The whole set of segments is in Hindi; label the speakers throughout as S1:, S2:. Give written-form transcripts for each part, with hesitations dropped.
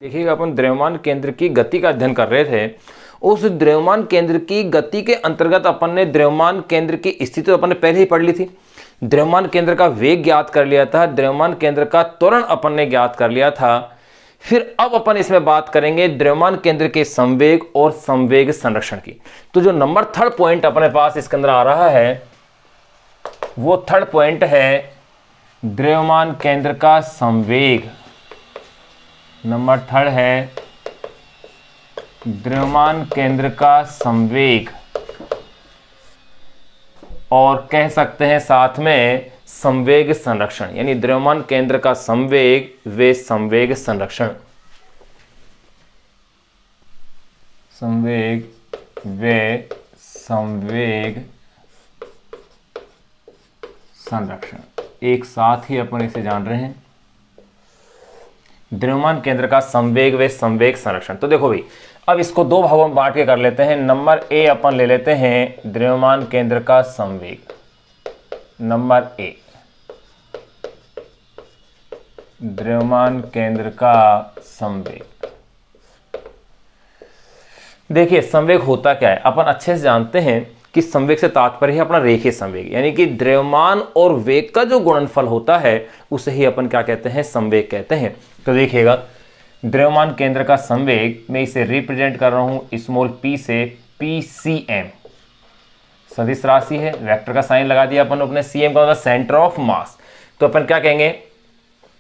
S1: देखिएगा, अपन द्रव्यमान केंद्र की गति का अध्ययन कर रहे थे। उस द्रव्यमान केंद्र की गति के अंतर्गत अपन ने द्रव्यमान केंद्र की स्थिति तो अपन ने पहले ही पढ़ ली थी। द्रव्यमान केंद्र का वेग ज्ञात कर लिया था, द्रव्यमान केंद्र का त्वरण अपन ने ज्ञात कर लिया था। फिर अब अपन इसमें बात करेंगे द्रव्यमान केंद्र के संवेग और संवेग संरक्षण की। तो जो नंबर थर्ड पॉइंट अपने पास इसके अंदर आ रहा है वो थर्ड पॉइंट है द्रव्यमान केंद्र का संवेग। नंबर थर्ड है द्रव्यमान केंद्र का संवेग, और कह सकते हैं साथ में संवेग संरक्षण, यानी द्रव्यमान केंद्र का संवेग व संवेग संरक्षण। संवेग व संवेग संरक्षण एक साथ ही अपन इसे जान रहे हैं। द्रव्यमान केंद्र का संवेग व संवेग संरक्षण। तो देखो भाई, अब इसको दो भागों में बांट के कर लेते हैं। नंबर ए अपन ले लेते हैं द्रव्यमान केंद्र का संवेग। नंबर ए द्रव्यमान केंद्र का संवेग। देखिए, संवेग होता क्या है, अपन अच्छे से जानते हैं कि संवेग से तात्पर्य है अपना रेखीय संवेग, यानी कि द्रव्यमान और वेग का जो गुणनफल होता है उसे ही अपन क्या कहते हैं, संवेग कहते हैं। तो देखिएगा, द्रव्यमान केंद्र का संवेग मैं इसे रिप्रेजेंट कर रहा हूं स्मॉल p से, PCM सदिश राशि है, वेक्टर का साइन लगा दिया अपन अपने। CM का मतलब सेंटर ऑफ मास। तो अपन क्या कहेंगे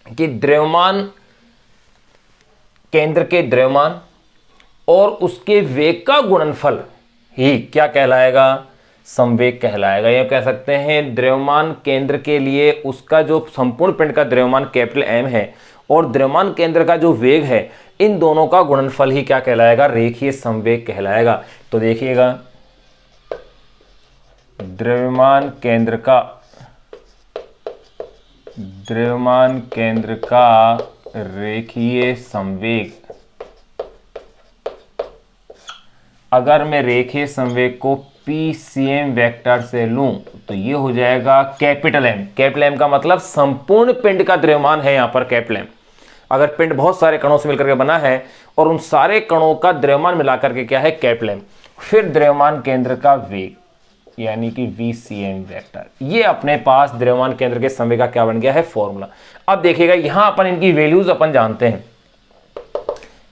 S1: कि द्रव्यमान केंद्र के द्रव्यमान और उसके वेग का गुणनफल ही क्या कहलाएगा, संवेग कहलाएगा। यह कह सकते हैं द्रव्यमान केंद्र के लिए उसका जो संपूर्ण पिंड का द्रव्यमान कैपिटल M है और द्रव्यमान केंद्र का जो वेग है, इन दोनों का गुणनफल ही क्या कहलाएगा, रेखीय संवेग कहलाएगा। तो देखिएगा, द्रव्यमान केंद्र का रेखीय संवेग, अगर मैं रेखीय संवेग को PCM वेक्टर से लूं तो ये हो जाएगा कैपिटल M। कैपिटल M का मतलब संपूर्ण पिंड का द्रव्यमान है यहाँ पर कैपिटल M। अगर पिंड बहुत सारे कणों से मिलकर के बना है और उन सारे कणों का द्रव्यमान मिलाकर के क्या है, कैपिटल M। फिर द्रव्यमान केंद्र का वेग यानी कि VCM वेक्टर। ये अपने पास द्रव्यमान केंद्र के संवेग का क्या बन गया है, फॉर्मूला। अब देखिएगा, यहां अपन इनकी वैल्यूज अपन जानते हैं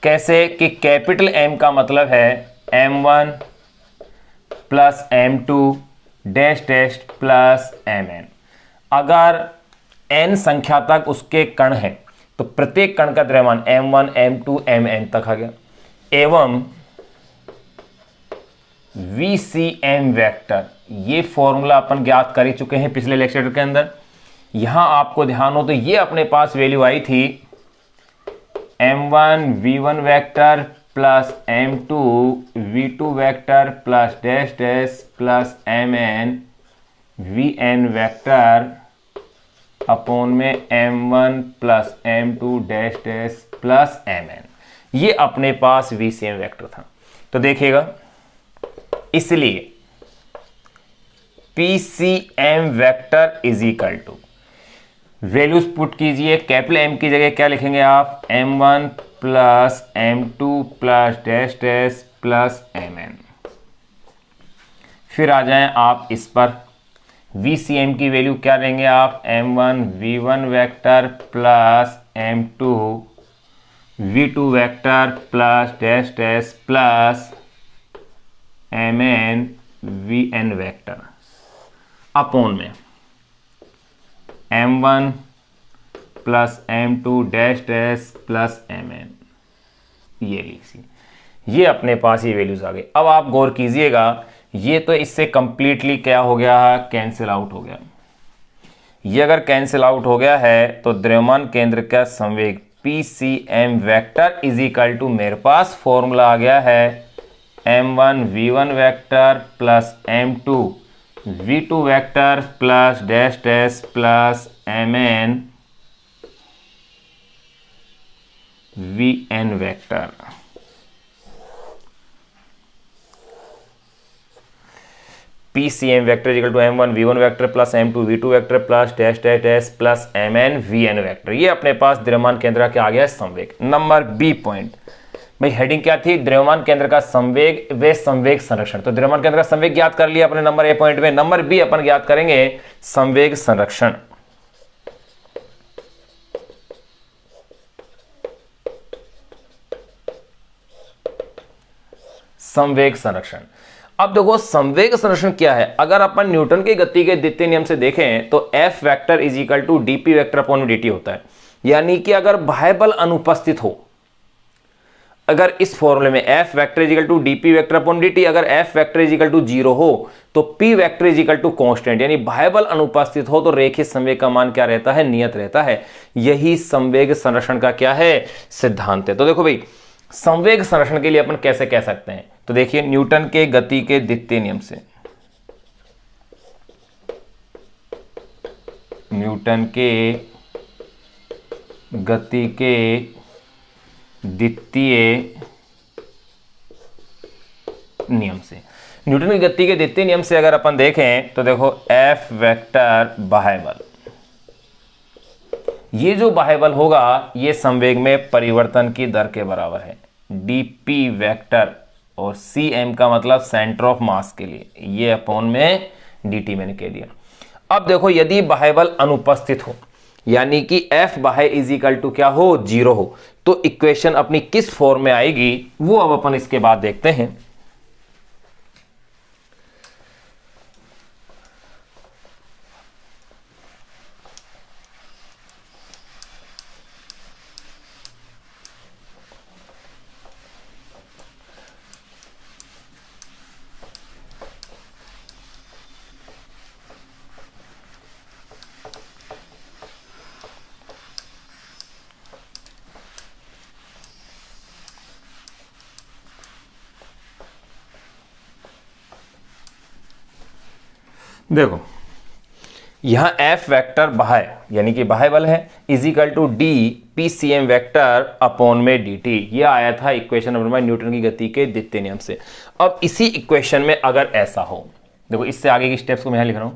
S1: कैसे कि कैपिटल M का मतलब है M1 plus M2 dash dash plus Mn। अगर n संख्या तक उसके कण है तो प्रत्येक कण का द्रव्यमान M1 M2 Mn तक आ गया। एवं VCM वेक्टर, ये फॉर्मूला अपन ज्ञात कर ही चुके हैं पिछले लेक्चर के अंदर। यहां आपको ध्यान हो तो ये अपने पास वैल्यू आई थी M1 V1 vector plus M2 V2 vector plus dash dash plus Mn Vn vector upon में M1 plus M2 dash dash plus Mn। ये अपने पास VCM वेक्टर था। तो देखिएगा, इसलिए PCM vector is equal to, values put कीजिए, कैपिटल M की जगह क्या लिखेंगे आप, M1 plus M2 plus dash dash plus Mn। फिर आ जाएं आप इस पर, VCM की वैल्यू क्या लेंगे आप, M1 V1 vector plus M2 V2 vector plus dash dash plus Mn Vn vector upon में M1 plus M2 dash dash plus Mn। ये लीजिए, ये अपने पास ये वैल्यूज आ गई। अब आप गौर कीजिएगा, ये तो इससे कंप्लीटली क्या हो गया है, कैंसिल आउट हो गया। ये अगर कैंसिल आउट हो गया है तो द्रव्यमान केंद्र का संवेग PCM vector is equal to, मेरे पास फॉर्मूला आ गया है M1 V1 vector plus M2 V2 vector plus dash dash plus Mn Vn vector. P C M vector equal to M one V one vector plus M two V two vector plus dash dash dash plus M N V N vector. ये अपने पास द्रव्यमान केंद्र का क्या आ गया, संवेग। नंबर बी पॉइंट, भाई हेडिंग क्या थी, द्रव्यमान केंद्र का संवेग व संवेग संरक्षण। तो द्रव्यमान केंद्र का संवेग ज्ञात कर लिया अपने नंबर ए पॉइंट में। नंबर बी अपन ज्ञात करेंगे संवेग संरक्षण। संवेग संरक्षण, अब देखो संवेग संरक्षण क्या है। अगर अपन न्यूटन के गति के द्वितीय नियम से देखें तो F vector is equal to DP vector upon DT होता है। यानी कि अगर बाह्य बल अनुपस्थित हो, अगर इस फॉर्मूले में F vector is equal to DP vector upon DT, अगर F vector is equal to 0 हो तो P vector is equal to constant, यानी बाह्य बल अनुपस्थित हो तो रेखीय संवेग का मान क्या रहता है, नियत रहता है। यही संवेग संरक्षण का क्या है, सिद्धांत है। तो देखो भाई संवेग संरक्षण के लिए अपन कैसे कह सकते हैं, तो देखिए न्यूटन के गति के द्वितीय नियम से, न्यूटन के गति के द्वितीय नियम से, न्यूटन की गति के द्वितीय नियम से अगर अपन देखें तो देखो एफ वेक्टर बाह्य बल, ये जो बाह्य बल होगा ये संवेग में परिवर्तन की दर के बराबर है। डीपी वेक्टर और सी एम का मतलब सेंटर ऑफ मास के लिए, ये अपॉन में dt मैंने कह दिया। अब देखो यदि बाह्य बल अनुपस्थित हो, यानी कि एफ बाह्य इज इक्वल टू क्या हो, 0 हो, तो इक्वेशन अपनी किस फॉर्म में आएगी वो अब अपन इसके बाद देखते हैं। देखो यहां एफ वेक्टर बाह्य यानी कि बाह्य बल है is equal to D P C M vector upon में डी टी, यह आया था इक्वेशन नंबर में न्यूटन की गति के द्वितीय नियम से। अब इसी इक्वेशन में अगर ऐसा हो, देखो इससे आगे की स्टेप्स को मैं यहां लिख रहा हूं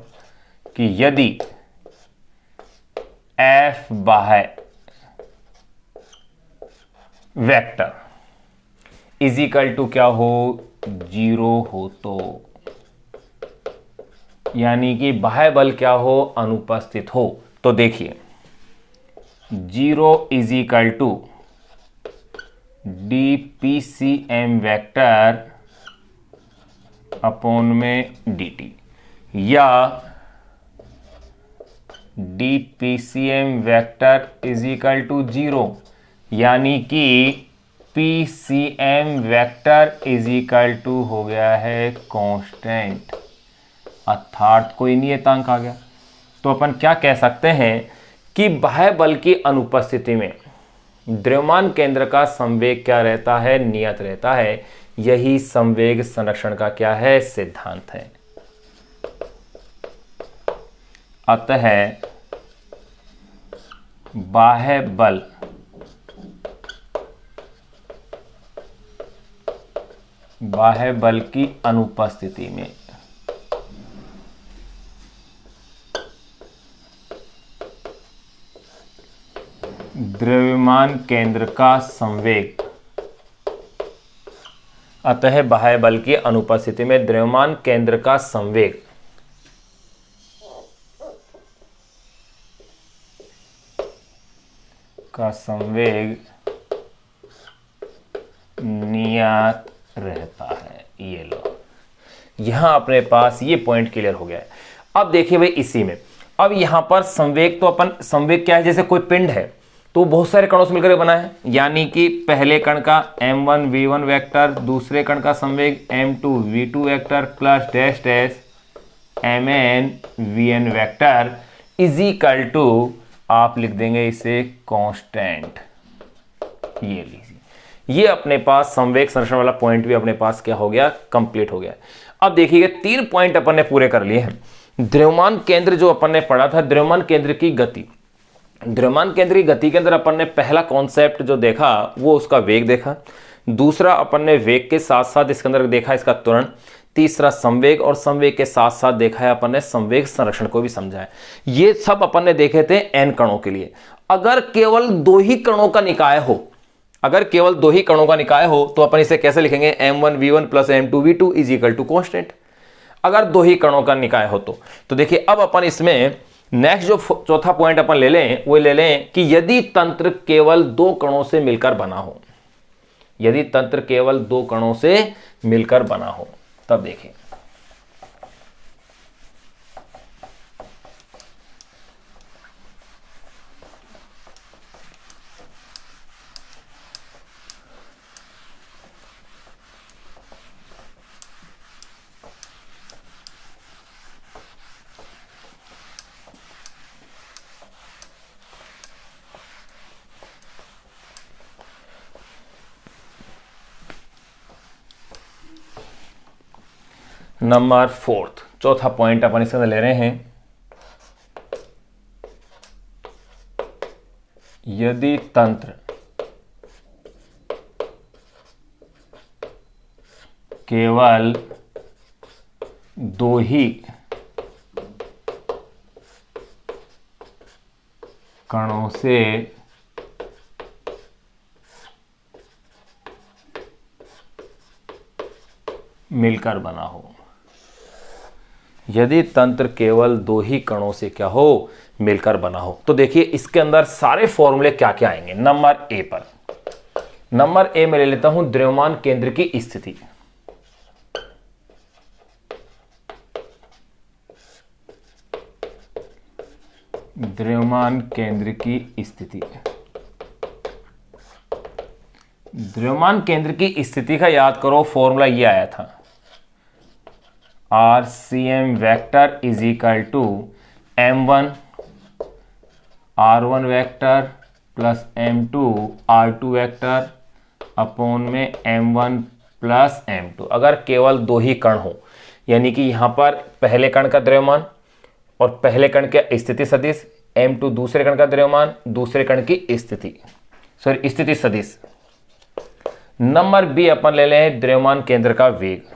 S1: कि यदि एफ बाह्य वेक्टर इज इक्वल टू क्या हो, 0 हो, तो यानी कि बाह्य बल क्या हो, अनुपस्थित हो, तो देखिए 0 is equal to D P C M vector upon में dt, या D P C M vector is equal to 0, यानी कि P C M vector is equal to हो गया है कांस्टेंट, अर्थात कोई नियतांक आ गया। तो अपन क्या कह सकते हैं कि बाह्य बल की अनुपस्थिति में द्रव्यमान केंद्र का संवेग क्या रहता है, नियत रहता है। यही संवेग संरक्षण का क्या है, सिद्धांत है। अतः बाह्य बल की अनुपस्थिति में द्रव्यमान केंद्र का संवेग, अतः बाह्य बल की अनुपस्थिति में द्रव्यमान केंद्र का संवेग नियत रहता है। ये लो, यहां अपने पास ये पॉइंट क्लियर हो गया है। अब देखिए भाई इसी में, अब यहां पर संवेग, तो अपन संवेग क्या है, जैसे कोई पिंड है तो बहुत सारे कणों से मिलकर बना है, यानी कि पहले कण का m1 v1 वेक्टर, दूसरे कण का संवेग m2 v2 vector plus dash dash mn vn vector is equal to, आप लिख देंगे इसे कांस्टेंट। ये लीजिए, ये अपने पास संवेग संरक्षण वाला पॉइंट भी अपने पास क्या हो गया, कंप्लीट हो गया। अब देखिएगा 3 पॉइंट अपन ने पूरे कर लिए हैं। द्रव्यमान केंद्र जो अपन ने पढ़ा था, द्रव्यमान केंद्र की गति, द्रव्यमान केंद्र की गति के अंदर अपन ने पहला कॉन्सेप्ट जो देखा वो उसका वेग देखा। दूसरा अपन ने वेग के साथ साथ इसके अंदर देखा इसका त्वरण। तीसरा संवेग, और संवेग के साथ साथ देखा है अपन ने संवेग संरक्षण को भी समझा है। ये सब अपन ने देखे थे n कणों के लिए। अगर केवल दो ही कणों का निकाय हो, अगर केवल दो ही कणों का निकाय हो तो अपन इसे कैसे लिखेंगे, m1v1 plus m2v2 is equal to constant. अगर दो ही कणों का निकाय हो तो देखिए अब अपन इसमें नेक्स्ट जो चौथा पॉइंट अपन ले लें वो ले लें कि यदि तंत्र केवल दो कणों से मिलकर बना हो, यदि तंत्र केवल दो कणों से मिलकर बना हो, तब देखें। नंबर 4, चौथा पॉइंट अपन इसके अंदर ले रहे हैं, यदि तंत्र केवल दो ही कणों से मिलकर बना हो, यदि तंत्र केवल दो ही कणों से क्या हो, मिलकर बना हो, तो देखिए इसके अंदर सारे फॉर्मूले क्या क्या आएंगे। नंबर ए पर, नंबर ए में ले लेता हूं द्रव्यमान केंद्र की स्थिति। द्रव्यमान केंद्र की स्थिति, द्रव्यमान केंद्र की स्थिति का याद करो, फॉर्मूला ये आया था, RCM vector is equal to M1 R1 vector plus M2 R2 vector upon में M1 प्लस M2। अगर केवल दो ही कण हो, यानी कि यहां पर पहले कण का द्रव्यमान और पहले कण के स्थिति सदिश, M2 दूसरे कण का द्रव्यमान, दूसरे कण की स्थिति स्थिति सदिश। नंबर बी अपन ले लें द्रव्यमान केंद्र का वेग।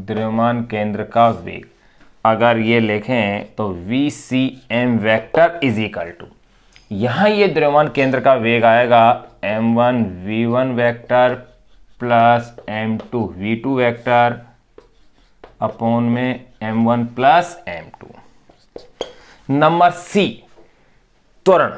S1: द्रव्यमान केंद्र का वेग अगर ये लिखें तो VCM vector is equal to, यहां ये द्रव्यमान केंद्र का वेग आएगा M1 V1 vector plus M2 V2 vector upon में M1 plus M2। Number C त्वरण,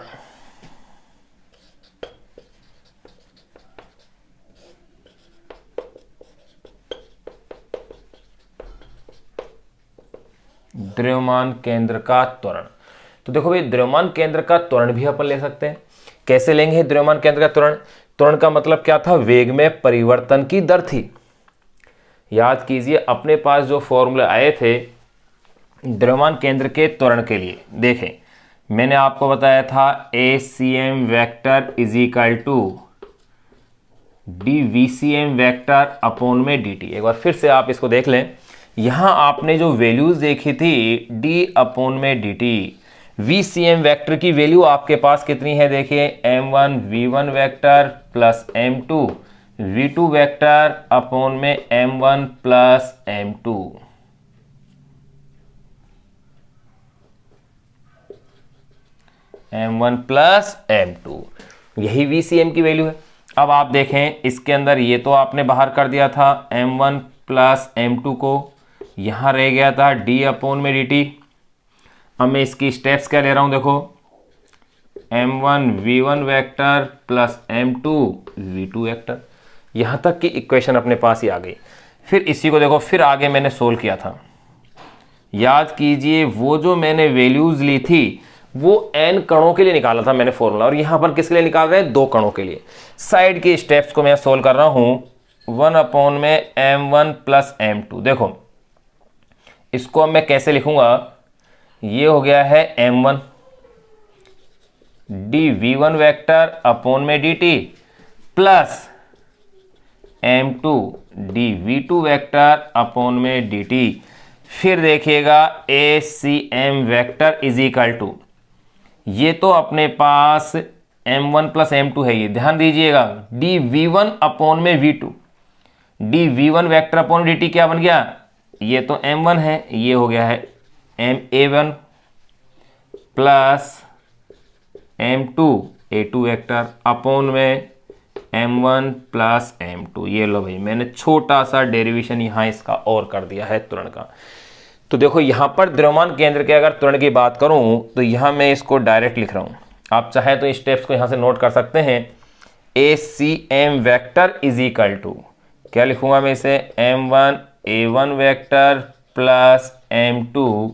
S1: द्रव्यमान केंद्र का त्वरण। तो देखो भाई द्रव्यमान केंद्र का त्वरण भी अपन ले सकते हैं। कैसे लेंगे द्रव्यमान केंद्र का त्वरण? त्वरण का मतलब क्या था? वेग में परिवर्तन की दर थी। याद कीजिए अपने पास जो फॉर्मूले आए थे द्रव्यमान केंद्र के त्वरण के लिए, देखें मैंने आपको बताया था ACM vector is equal to DVCM vector upon में DT। एक बार फिर से आप इसको देख लें, यहां आपने जो वैल्यूज देखी थी D अपॉन में DT, VCM वेक्टर की वैल्यू आपके पास कितनी है? देखिए M1 V1 vector plus M2 V2 vector upon में M1 plus M2। M1 plus M2, यही VCM की वैल्यू है। अब आप देखें इसके अंदर ये तो आपने बाहर कर दिया था M1 प्लस M2 को, यहां रह गया था D अपॉन में DT। अब मैं इसकी स्टेप्स क्या ले रहा हूं, देखो M1 V1 vector plus M2 V2 vector, यहां तक की इक्वेशन अपने पास ही आ गई। फिर इसी को देखो, फिर आगे मैंने सोल्व किया था। याद कीजिए वो जो मैंने वैल्यूज ली थी वो n कणों के लिए निकाला था मैंने फॉर्मूला, और यहां पर किसके लिए निकाल रहे हैं? 2 कणों के लिए। साइड के स्टेप्स को मैं सोल्व कर रहा हूं 1 अपॉन में M1 प्लस M2। देखो इसको अब मैं कैसे लिखूंगा, ये हो गया है M1 dV1 वेक्टर अपॉन में DT plus M2 dV2 vector upon में DT। फिर देखिएगा ACM vector is equal to, ये तो अपने पास m1 प्लस m2 है, ये ध्यान दीजिएगा। dv1 अपॉन में v2, dv1 vector upon dt क्या बन गया, ये तो m1 है, ये हो गया है ma1 plus m2 a2 vector upon में m1 प्लस m2। ये लो भाई, मैंने छोटा सा डेरिवेशन यहाँ इसका और कर दिया है त्वरण का। तो देखो यहाँ पर द्रव्यमान केंद्र के अगर त्वरण की बात करूँ तो यहाँ मैं इसको डायरेक्ट लिख रहा हूँ, आप चाहे तो स्टेप्स को यहाँ से नोट कर सकते हैं। ACM vector is equal to, क्या लिखूंगा मैं इसे, m1 a1 vector plus m2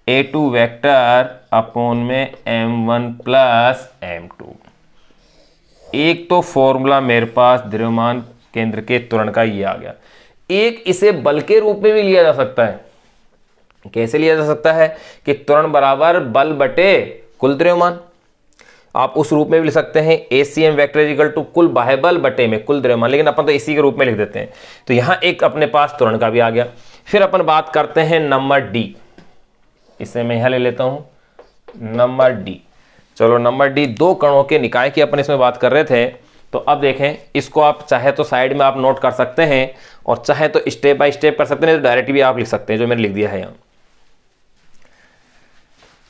S1: a2 vector upon में m1 प्लस m2। एक तो फॉर्मूला मेरे पास द्रव्यमान केंद्र के त्वरण का ये आ गया। एक इसे बल के रूप में भी लिया जा सकता है। कैसे लिया जा सकता है कि त्वरण बराबर बल बटे कुल द्रव्यमान, आप उस रूप में भी लिख सकते हैं। ACM वेक्टर इक्वल टू कुल बाह्य बल बटे में कुल द्रव्यमान, लेकिन अपन तो इसी के रूप में लिख देते हैं। तो यहां एक अपने पास त्वरण का भी आ गया। फिर अपन बात करते हैं नंबर D, इसे मैं यहां ले लेता हूं नंबर D। चलो नंबर D, दो कणों के निकाय की अपन इसमें बात कर रहे थे। तो अब देखें, इसको आप चाहे तो साइड में आप नोट कर सकते हैं और चाहे तो स्टेप बाय स्टेप कर सकते हैं, तो डायरेक्ट भी आप लिख सकते हैं जो मैंने लिख दिया है यहाँ।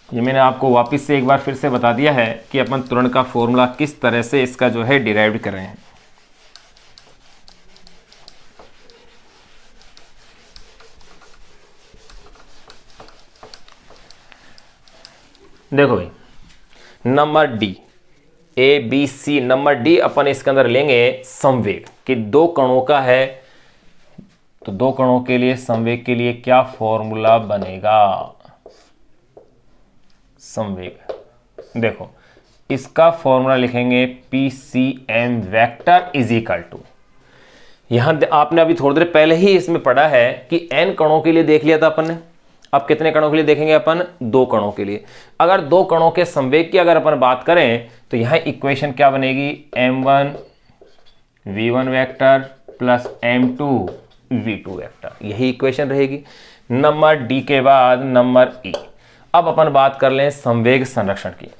S1: ये मैंने आपको वापस से एक बार फिर से बता दिया है कि अपन त्वरण का फॉर्मूला किस तरह से इसका जो है डिराइव कर रहे हैं। देखो भाई, number D, ABC, number D अपन इसके अंदर लेंगे संवेग कि दो कणों का है। तो दो कणों के लिए संवेग के लिए क्या फॉर्मूला बनेगा, संवेग, देखो इसका फॉर्मूला लिखेंगे PCM vector is equal to, यहां आपने अभी थोड़ी देर पहले ही इसमें पढ़ा है कि n कणों के लिए देख लिया था अपन ने। अब कितने कणों के लिए देखेंगे अपन, दो कणों के लिए। अगर दो कणों के संवेग की अगर अपन बात करें तो यहां इक्वेशन क्या बनेगी, m1 v1 vector plus m2 v2 vector, यही इक्वेशन रहेगी। नंबर D के बाद नंबर E। अब अपन बात कर लें संवेग संरक्षण की।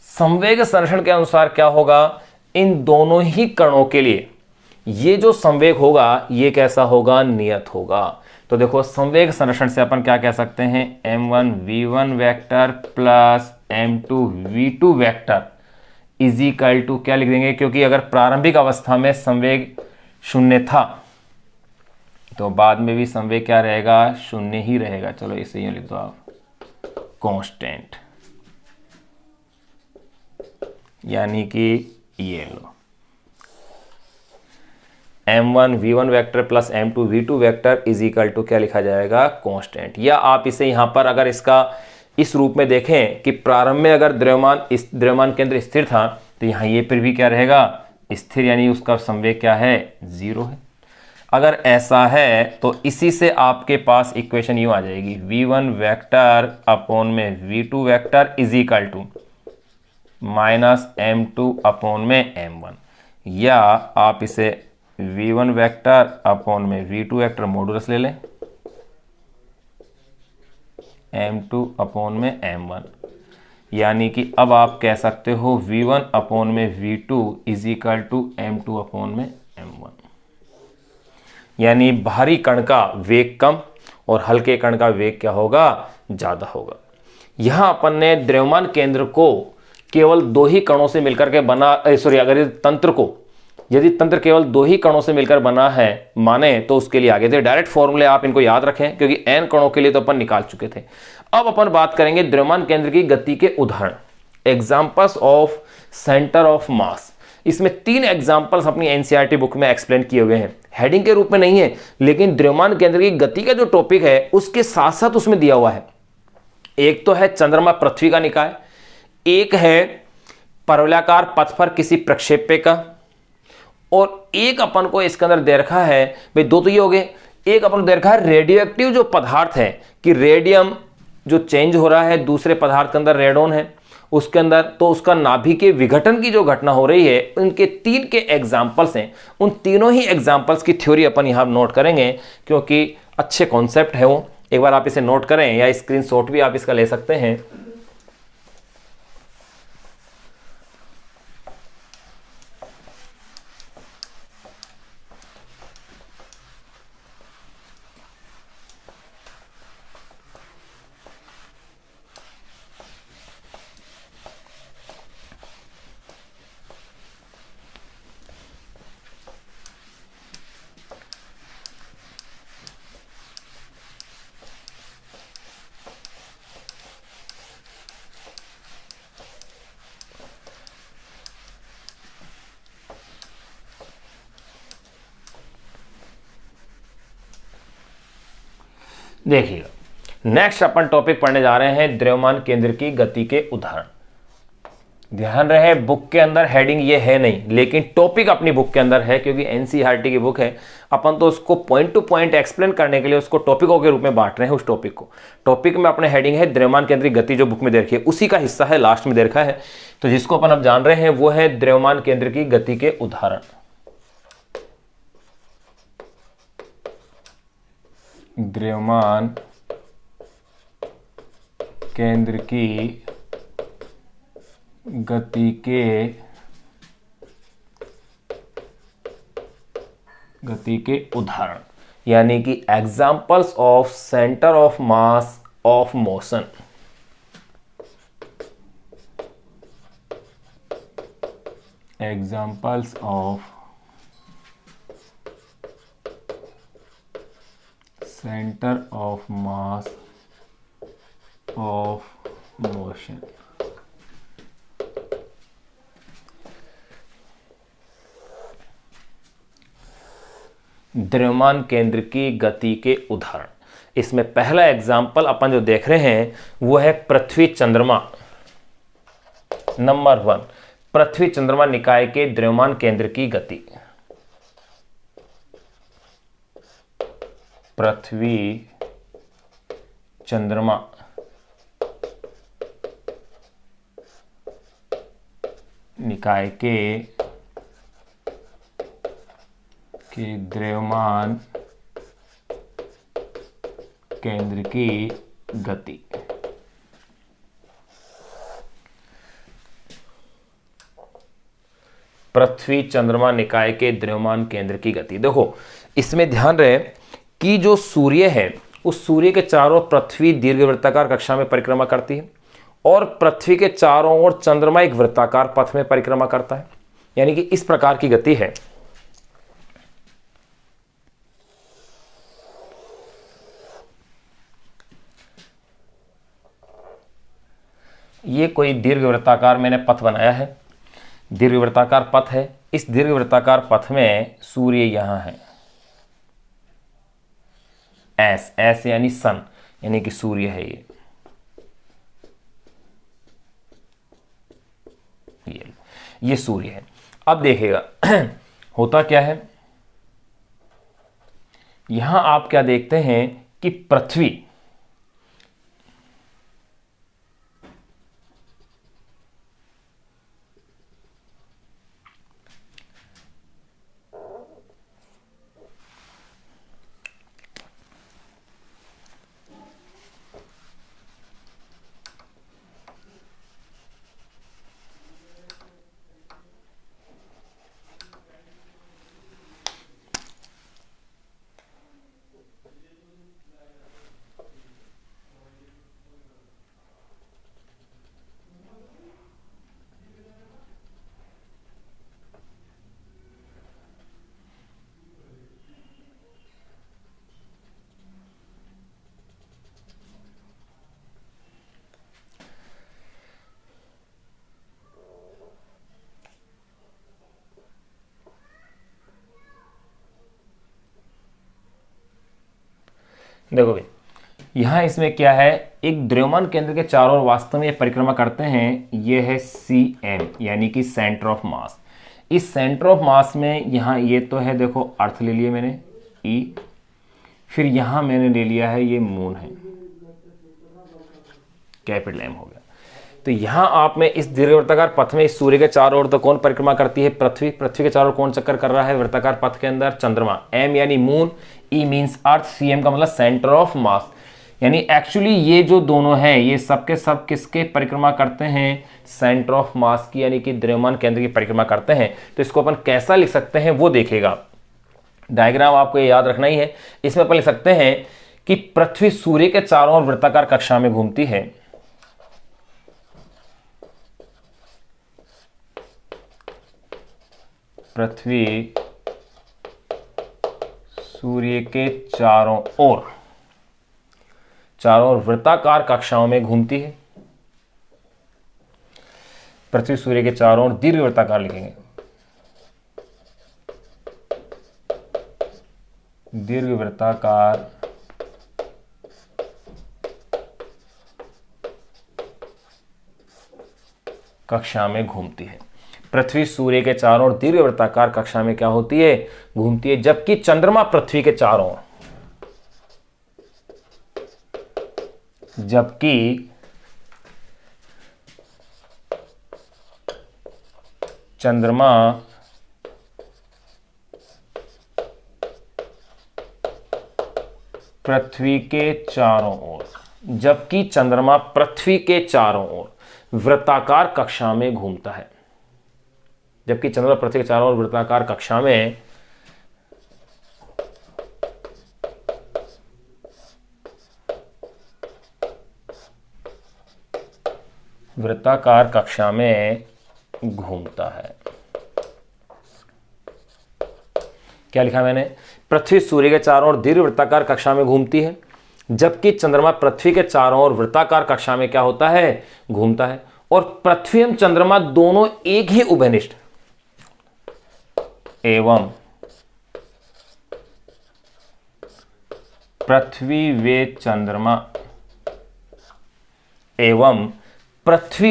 S1: संवेग संरक्षण के अनुसार क्या होगा, इन दोनों ही कणों के लिए ये जो संवेग होगा ये कैसा होगा, नियत होगा। तो देखो संवेग संरक्षण से अपन क्या कह सकते हैं, m1 v1 vector plus m2 v2 vector is equal to, क्या लिख देंगे, क्योंकि अगर प्रारंभिक अवस्था में संवेग शून्य था तो बाद में भी संवेग क्या रहेगा, शून्य ही रहेगा। चलो इसे यूं लिख दो आप, कांस्टेंट, यानी कि ये लो m1 v1 vector plus m2 v2 vector is equal to क्या लिखा जाएगा, कांस्टेंट। या आप इसे यहां पर अगर इसका इस रूप में देखें कि प्रारंभ में अगर द्रव्यमान केंद्र स्थिर था तो यहाँ ये फिर भी क्या रहेगा, स्थिर, यानी उसका संवेग क्या है, 0 है। अगर ऐसा है तो इसी से आपके पास इक्वेशन यूं आ जाएगी, v1 वेक्टर अपॉन में v2 vector is equal to minus m2 upon में m1, या आप इसे v1 वेक्टर अपॉन में v2 वेक्टर मॉडुलस ले लें m2 अपॉन में m1, यानी कि अब आप कह सकते हो v1 अपॉन में v2 is equal to m2 upon में m1। यानी भारी कण का वेग कम और हल्के कण का वेग क्या होगा, ज्यादा होगा। यहां अपन ने द्रव्यमान केंद्र को केवल दो ही कणों से मिलकर के बना, अगर यदि तंत्र केवल दो ही कणों से मिलकर बना है माने तो उसके लिए आगे थे डायरेक्ट फॉर्मूले आप इनको याद रखें, क्योंकि n कणों के लिए तो अपन निकाल चुके थे। अब अपन बात करेंगे द्रव्यमान केंद्र की गति के उदाहरण, examples of centre of mass. इसमें 3 एग्जांपल्स अपनी एनसीईआरटी बुक में एक्सप्लेन किए हुए हैं, हेडिंग के रूप में नहीं है, लेकिन द्रव्यमान केंद्र की गति का जो टॉपिक है उसके साथ साथ उसमें दिया हुआ है। एक तो है चंद्रमा पृथ्वी का निकाय, एक है परवलयाकार पथ पर किसी प्रक्षेप्य का, और एक अपन को इसके अंदर दे रखा है, भाई दो तो ये हो गए, एक अपन को दे रखा है रेडियो एक्टिव जो पदार्थ है कि रेडियम जो चेंज हो रहा है दूसरे पदार्थ के अंदर, रेडोन है उसके अंदर, तो उसका नाभिकीय विघटन की जो घटना हो रही है, उनके 3 के एग्जाम्पल्स हैं। उन तीनों ही एग्जाम्पल्स की थ्योरी अपन यहां नोट करेंगे क्योंकि अच्छे कॉन्सेप्ट है वो। एक बार आप इसे नोट करें या स्क्रीनशॉट भी आप इसका ले सकते हैं। देखिएगा, नेक्स्ट अपन टॉपिक पढ़ने जा रहे हैं द्रव्यमान केंद्र की गति के उदाहरण। ध्यान रहे बुक के अंदर हेडिंग ये है नहीं, लेकिन टॉपिक अपनी बुक के अंदर है, क्योंकि एनसीईआरटी की बुक है। अपन तो उसको पॉइंट टू पॉइंट एक्सप्लेन करने के लिए उसको टॉपिकों के रूप में बांट रहे हैं। उस टॉपिक को, टॉपिक में अपने हेडिंग है द्रव्यमान केंद्रीय गति, जो बुक में दे रखी है उसी का हिस्सा है, लास्ट में दे रखा है। तो जिसको अपन अब जान रहे हैं वो है द्रव्यमान केंद्र की गति के उदाहरण। द्रव्यमान केंद्र की गति के उदाहरण, यानी कि examples of centre of mass of motion. Examples of centre of mass of motion. द्रव्यमान केंद्र की गति के उदाहरण, इसमें पहला एग्जाम्पल अपन जो देख रहे हैं वो है पृथ्वी चंद्रमा। नंबर 1, पृथ्वी चंद्रमा निकाय के द्रव्यमान केंद्र की गति। पृथ्वी चंद्रमा निकाय के द्रव्यमान केंद्र की गति। पृथ्वी चंद्रमा निकाय के द्रव्यमान केंद्र की गति। देखो, इसमें ध्यान रहे कि जो सूर्य है उस सूर्य के चारों पृथ्वी दीर्घवृत्ताकार कक्षा में परिक्रमा करती है, और पृथ्वी के चारों ओर चंद्रमा एक वृत्ताकार पथ में परिक्रमा करता है। यानी कि इस प्रकार की गति है। ये कोई दीर्घवृत्ताकार मैंने पथ बनाया है, दीर्घवृत्ताकार पथ है। इस दीर्घवृत्ताकार पथ में सूर्य यहां है, एस यानी सन, यानी कि सूर्य है ये सूर्य है। अब देखिएगा होता क्या है, यहां आप क्या देखते हैं कि पृथ्वी देखो भाई, यहां इसमें क्या है, एक द्रव्यमान केंद्र के चारों ओर वास्तव में ये परिक्रमा करते हैं। ये है CM, यानी कि सेंटर ऑफ मास। इस सेंटर ऑफ मास में यहां ये तो है, देखो अर्थ ले लिया मैंने E, फिर यहां मैंने ले लिया है ये मून है, कैपिटल M हो गया। तो यहां आप में इस दीर्घवृत्ताकार पथ में इस सूर्य के चारों ओर तो कौन परिक्रमा करती है, पृथ्वी। पृथ्वी के चारों ओर कौन चक्कर कर रहा है वृत्ताकार पथ के अंदर, चंद्रमा। M यानी moon, E means earth, CM का मतलब सेंटर ऑफ मास। यानी एक्चुअली ये जो दोनों हैं ये सब के सब किसके परिक्रमा करते हैं, सेंटर ऑफ मास की, यानी कि द्रव्यमान केंद्र की परिक्रमा करते हैं। तो इसको अपन कैसा लिख सकते हैं वो देखिएगा, डायग्राम आपको ये याद रखना ही है। इसमें अपन लिख सकते हैं कि पृथ्वी सूर्य के चारों ओर वृत्ताकार कक्षा में घूमती है। पृथ्वी सूर्य के चारों ओर वृत्ताकार कक्षाओं में घूमती है। पृथ्वी सूर्य के चारों ओर दीर्घ वृत्ताकार लिखेंगे, दीर्घ वृत्ताकार कक्षा में घूमती है। पृथ्वी सूर्य के चारों ओर दीर्घ वृत्ताकार कक्षा में क्या होती है, घूमती है, जबकि चंद्रमा पृथ्वी के चारों ओर, जबकि चंद्रमा पृथ्वी के चारों ओर, जबकि चंद्रमा पृथ्वी के चारों ओर वृत्ताकार कक्षा में घूमता है। जबकि चंद्रमा पृथ्वी के चारों ओर वृत्ताकार कक्षा में घूमता है। क्या लिखा मैंने, पृथ्वी सूर्य के चारों ओर दीर्घ वृत्ताकार कक्षा में घूमती है, जबकि चंद्रमा पृथ्वी के चारों ओर वृत्ताकार कक्षा में क्या होता है, घूमता है। और पृथ्वी एवं चंद्रमा दोनों एक ही उभयनिष्ठ एवं पृथ्वी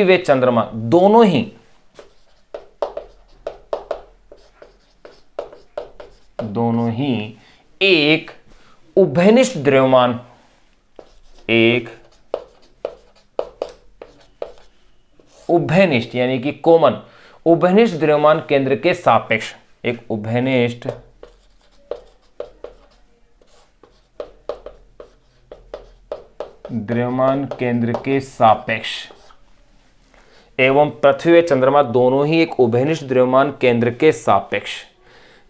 S1: व चंद्रमा दोनों ही एक उभयनिष्ठ द्रव्यमान, एक उभयनिष्ठ यानी कि कॉमन उभयनिष्ठ द्रव्यमान केंद्र के सापेक्ष, एक उभयनिष्ठ द्रव्यमान केंद्र के सापेक्ष एवं पृथ्वी व चंद्रमा दोनों ही एक उभयनिष्ठ द्रव्यमान केंद्र के सापेक्ष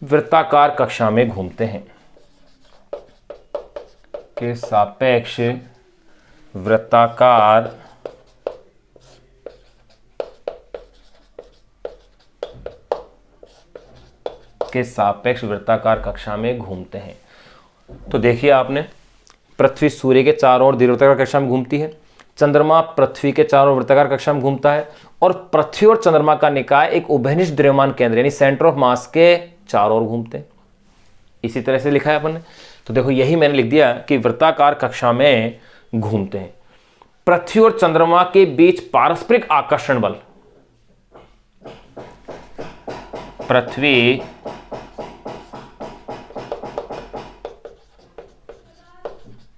S1: वृत्ताकार कक्षा में घूमते हैं, के सापेक्ष वृत्ताकार कक्षा में घूमते हैं। तो देखिए आपने, पृथ्वी सूर्य के चारों ओर दीर्घ वृत्ताकार कक्षा में घूमती है, चंद्रमा पृथ्वी के चारों ओर वृत्ताकार कक्षा में घूमता है, और पृथ्वी और चंद्रमा का निकाय एक उभयनिष्ठ द्रव्यमान केंद्र यानी सेंटर ऑफ मास के चारों ओर घूमते हैं। इसी तरह से लिखा है अपन ने। तो देखो यही मैंने लिख दिया कि वृत्ताकार कक्षा में घूमते हैं। पृथ्वी और चंद्रमा के बीच पारस्परिक आकर्षण बल,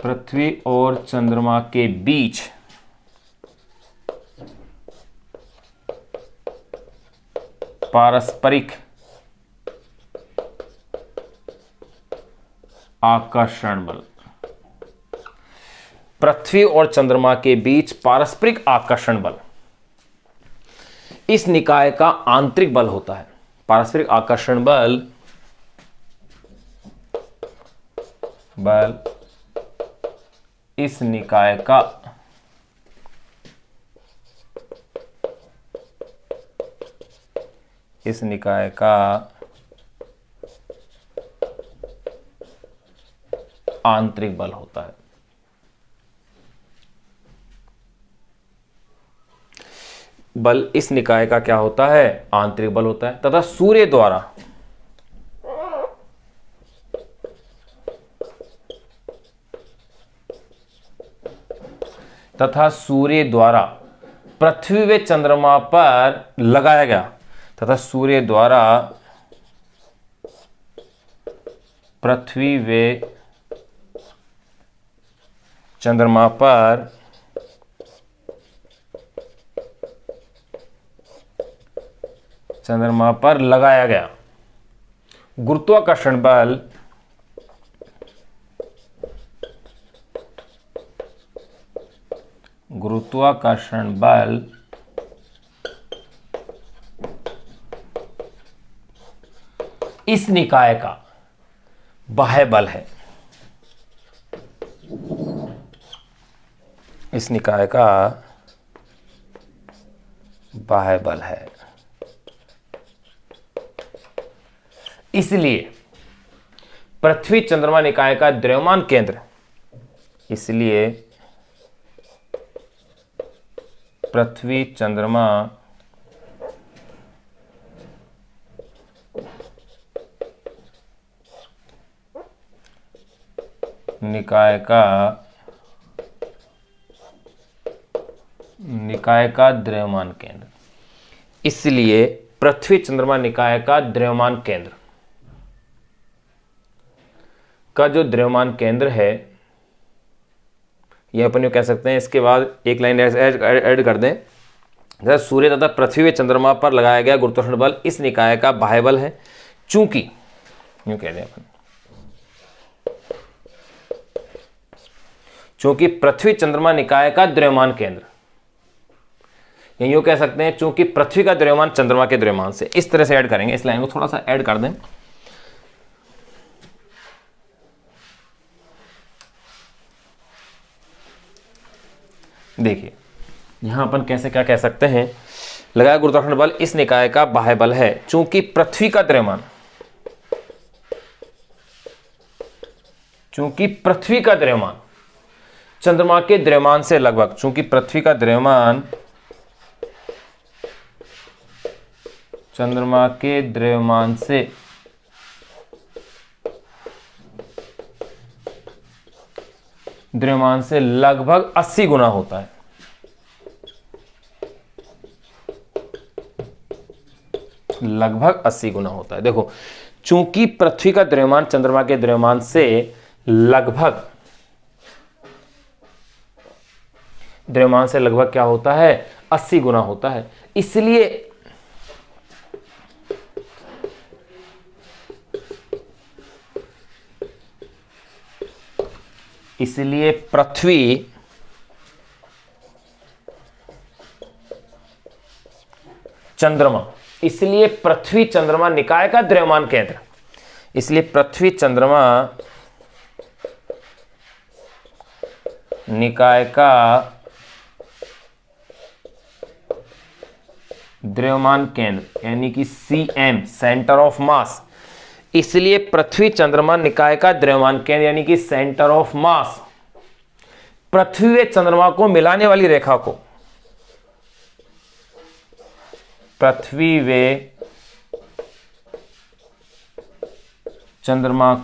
S1: पृथ्वी और चंद्रमा के बीच पारस्परिक आकर्षण बल, पृथ्वी और चंद्रमा के बीच पारस्परिक आकर्षण बल इस निकाय का आंतरिक बल होता है। पारस्परिक आकर्षण बल इस निकाय का आंतरिक बल होता है। बल इस निकाय का क्या होता है, आंतरिक बल होता है। तथा सूर्य द्वारा पृथ्वी व चंद्रमा पर लगाया गया, तथा सूर्य द्वारा पृथ्वी व चंद्रमा पर लगाया गया गुरुत्वाकर्षण बल गुरुत्वाकर्षण बल इस निकाय का बाह्य बल है। इस निकाय का बाह्य बल है। इसलिए पृथ्वी चंद्रमा निकाय का द्रव्यमान केंद्र, इसलिए पृथ्वी चंद्रमा निकाय का द्रव्यमान केंद्र, इसलिए पृथ्वी चंद्रमा निकाय का द्रव्यमान केंद्र का जो द्रव्यमान केंद्र है, यह अपन कह सकते हैं। इसके बाद एक लाइन ऐड कर दें, जैसे सूर्य तथा पृथ्वी व चंद्रमा पर लगाया गया गुरुत्वाकर्षण बल इस निकाय का बाह्य बल है। चूंकि यूं कह दें अपन, चूंकि पृथ्वी चंद्रमा निकाय का द्रव्यमान केंद्र, यूं कह सकते हैं चूंकि पृथ्वी का द्रव्यमान चंद्रमा के द्रव्यमान से, इस तरह से ऐड करेंगे। इस लाइन को थोड़ा सा ऐड कर दें। देखिए यहां अपन कैसे क्या कह सकते हैं, लगाया गुरुत्वाकर्षण बल इस निकाय का बाह्य बल है। चूंकि पृथ्वी का द्रव्यमान, चूंकि पृथ्वी का द्रव्यमान चंद्रमा के द्रव्यमान से लगभग, चूंकि पृथ्वी का द्रव्यमान चंद्रमा के द्रव्यमान से लगभग 80 गुना होता है। लगभग 80 गुना होता है। देखो, चूंकि पृथ्वी का द्रव्यमान चंद्रमा के द्रव्यमान से लगभग क्या होता है, 80 गुना होता है। इसलिए पृथ्वी चंद्रमा निकाय का द्रव्यमान केंद्र, इसलिए पृथ्वी चंद्रमा निकाय का द्रव्यमान केंद्र यानी कि CM, सेंटर ऑफ मास, इसलिए पृथ्वी चंद्रमा निकाय का द्रव्यमान केंद्र यानी कि सेंटर ऑफ मास पृथ्वी व चंद्रमा को मिलाने वाली रेखा को, पृथ्वी व चंद्रमा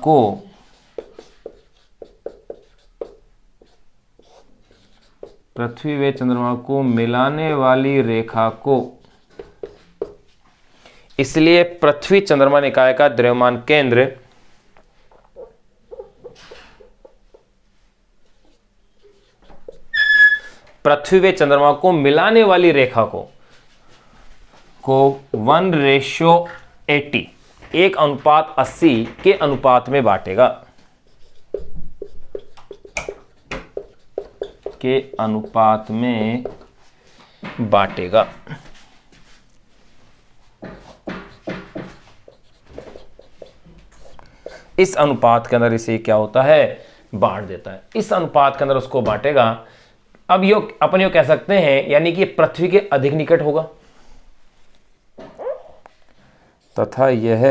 S1: को मिलाने वाली रेखा को, इसलिए पृथ्वी चंद्रमा निकाय का द्रव्यमान केंद्र पृथ्वी व चंद्रमा को मिलाने वाली रेखा को 1:80, 1:80 के अनुपात में बांटेगा, इस अनुपात के अंदर इसे क्या होता है, बांट देता है। इस अनुपात के अंदर उसको बांटेगा। अब अपन यो कह सकते हैं यानी कि पृथ्वी के अधिक निकट होगा तथा यह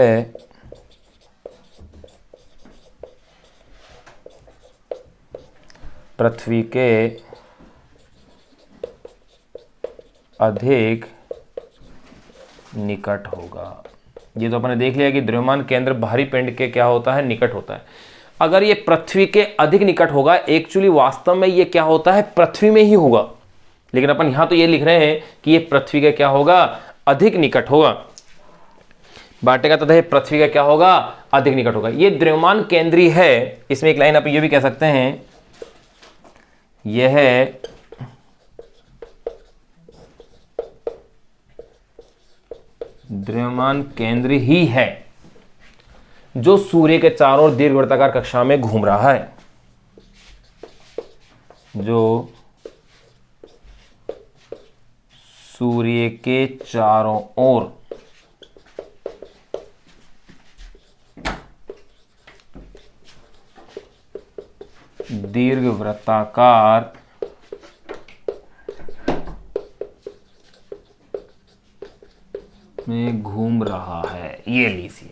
S1: पृथ्वी के अधिक निकट होगा। ये तो अपने देख लिया कि द्रव्यमान केंद्र बाहरी पिंड के क्या होता है, निकट होता है। अगर ये पृथ्वी के अधिक निकट होगा, एक्चुअली वास्तव में ये क्या होता है, पृथ्वी में ही होगा, लेकिन अपन यहां तो ये लिख रहे हैं कि ये पृथ्वी का क्या होगा, अधिक निकट होगा, बांटेगा तथा पृथ्वी का क्या होगा, अधिक निकट होगा। ये द्रव्यमान केंद्रीय है। इसमें एक लाइन आप ये भी कह सकते हैं, यह द्रव्यमान केंद्र ही है जो सूर्य के चारों ओर दीर्घवृत्ताकार कक्षा में घूम रहा है, जो सूर्य के चारों ओर दीर्घवृत्ताकार में घूम रहा है। ये लीजिए,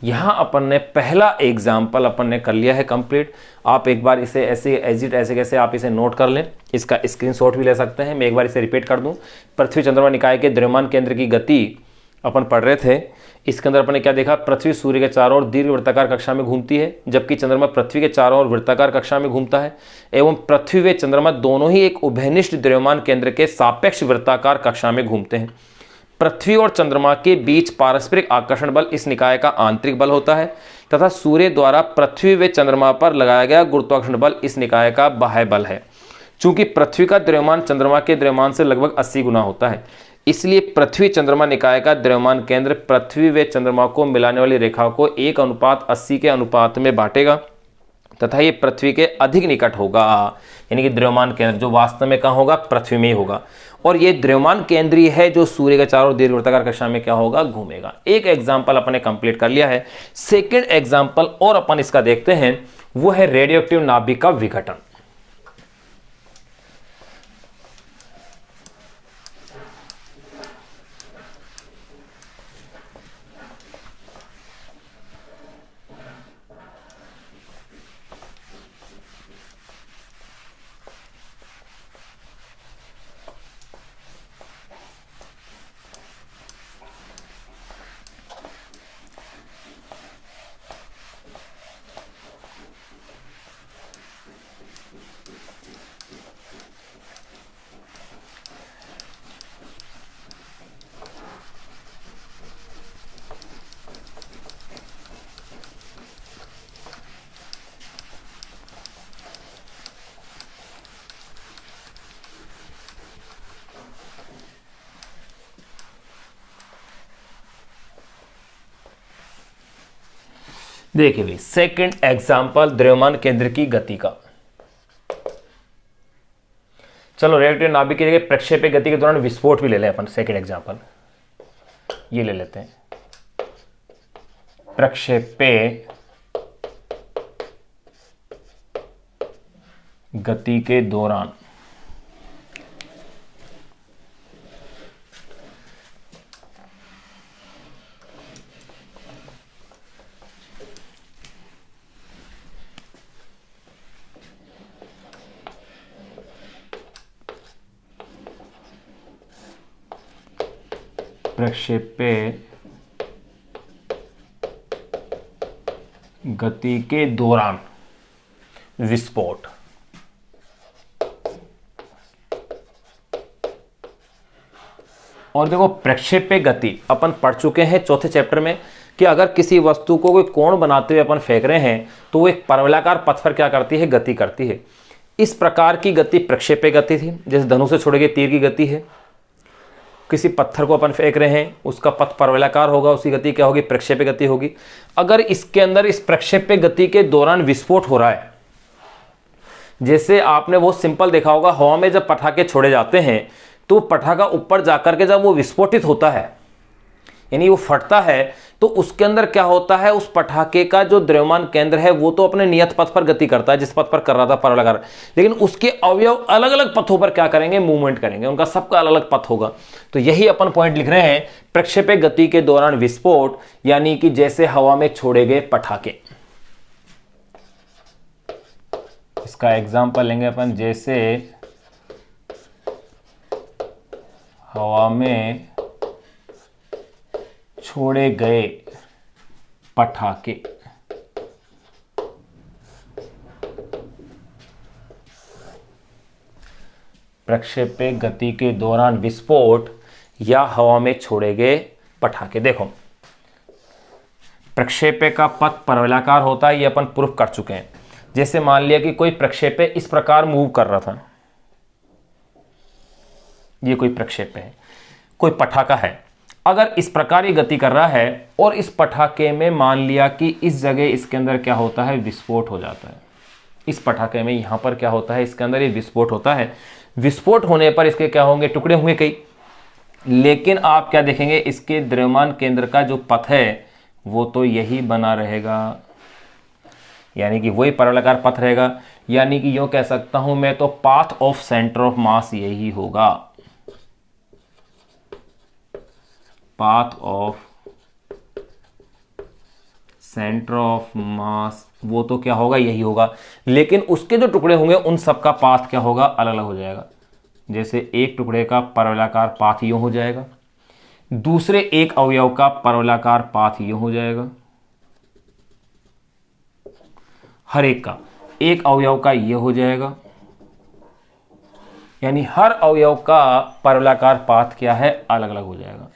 S1: यहां अपन ने पहला एग्जाम्पल अपन ने कर लिया है कंप्लीट। आप एक बार इसे ऐसे एजिट ऐसे कैसे आप इसे नोट कर लें, इसका स्क्रीनशॉट भी ले सकते हैं। मैं एक बार इसे रिपीट कर दूं। पृथ्वी चंद्रमा निकाय के द्रव्यमान केंद्र की गति अपन पढ़ रहे थे। इसके अंदर अपन ने क्या देखा, पृथ्वी सूर्य के चारों ओर दीर्घ वृत्ताकार कक्षा में घूमती है, जबकि चंद्रमा पृथ्वी के चारों ओर वृत्ताकार कक्षा में घूमता है। एवं पृथ्वी व चंद्रमा दोनों ही एक उभयनिष्ठ द्रव्यमान केंद्र के सापेक्ष वृत्ताकार कक्षा में घूमते हैं। पृथ्वी और चंद्रमा के बीच पारस्परिक आकर्षण बल इस निकाय का आंतरिक बल होता है तथा सूर्य द्वारा पृथ्वी व चंद्रमा पर लगाया गया गुरुत्वाकर्षण बल इस निकाय का बाह्य बल है। चूंकि पृथ्वी का द्रव्यमान चंद्रमा के द्रव्यमान से लगभग 80 गुना होता है, इसलिए पृथ्वी चंद्रमा निकाय का द्रव्यमान केंद्र पृथ्वी व चंद्रमा को मिलाने वाली रेखा को 1:80 के अनुपात में बांटेगा तथा ये पृथ्वी के अधिक निकट होगा। यानी कि द्रव्यमान केंद्र जो वास्तव में कहाँ होगा, पृथ्वी में ही होगा। और ये द्रव्यमान केंद्रीय है जो सूर्य के चारों ओर दीर्घवृत्ताकार कक्षा में क्या होगा, घूमेगा। एक एग्जाम्पल अपन ने कंप्लीट कर लिया है। सेकेंड एग्जाम्पल और अपन इसका देखते हैं, वो है रेडियोएक्टिव नाभिक का विघटन। देखिए भाई, सेकंड एग्जांपल द्रव्यमान केंद्र की गति का। चलो रेडियोएक्टिव नाभिक की जगह प्रक्षेपी गति के दौरान विस्फोट भी ले लें अपन। सेकंड एग्जांपल ये ले लेते हैं, प्रक्षेपी गति के दौरान प्रक्षेपी गति के दौरान विस्फोट। और देखो, प्रक्षेपी गति अपन पढ़ चुके हैं चौथे चैप्टर में कि अगर किसी वस्तु को कोई कोण बनाते हुए अपन फेंक रहे हैं तो वो एक परवलयाकार पथ पर क्या करती है, गति करती है। इस प्रकार की गति प्रक्षेपी गति थी, जैसे धनुष से छोड़े गए तीर की गति है। किसी पत्थर को अपन फेंक रहे हैं, उसका पथ परवलयाकार होगा, उसकी गति क्या होगी, प्रक्षेपी गति होगी। अगर इसके अंदर इस प्रक्षेपी गति के दौरान विस्फोट हो रहा है, जैसे आपने वो सिंपल देखा होगा, हवा में जब पटाखे छोड़े जाते हैं तो पटाखा ऊपर जाकर के जब वो विस्फोटित होता है, यानी वो फटता है, तो उसके अंदर क्या होता है, उस पटाखे का जो द्रव्यमान केंद्र है वो तो अपने नियत पथ पर गति करता है, जिस पथ पर कर रहा था परवलयाकार, लेकिन उसके अवयव अलग अलग पथों पर क्या करेंगे, मूवमेंट करेंगे, उनका सबका अलग अलग पथ होगा। तो यही अपन पॉइंट लिख रहे हैं, प्रक्षेपी गति के दौरान विस्फोट, यानी कि जैसे हवा में छोड़े गए पटाखे। इसका एग्जाम्पल लेंगे अपन, जैसे हवा में छोड़े गए पटाखे। प्रक्षेपी गति के दौरान विस्फोट या हवा में छोड़े गए पटाखे। देखो, प्रक्षेपी का पथ परवलयाकार होता है, ये अपन प्रूफ कर चुके हैं। जैसे मान लिया कि कोई प्रक्षेपी इस प्रकार मूव कर रहा था, ये कोई प्रक्षेपी है, कोई पटाखा है, अगर इस प्रकार ये गति कर रहा है और इस पटाखे में मान लिया कि इस जगह इसके अंदर क्या होता है, विस्फोट हो जाता है। इस पटाखे में यहां पर क्या होता है, इसके अंदर ये विस्फोट होता है। विस्फोट होने पर इसके क्या होंगे, टुकड़े होंगे कई। लेकिन आप क्या देखेंगे, इसके द्रव्यमान केंद्र का जो पथ है वो तो यही बना रहेगा, यानी कि वही परवलयाकार पथ रहेगा। यानी कि यूं कह सकता हूं मैं, तो path of centre of mass यही होगा, path of centre of mass वो तो क्या होगा, यही होगा। लेकिन उसके जो टुकड़े होंगे उन सबका पाथ क्या होगा, अलग अलग हो जाएगा। जैसे एक टुकड़े का परवलयाकार पाथ यूं हो जाएगा, दूसरे एक अवयव का परवलयाकार पाथ यूं हो जाएगा, हर एक का, एक अवयव का ये हो जाएगा। यानी हर अवयव का परवलयाकार पाथ क्या है, अलग अलग हो जाएगा।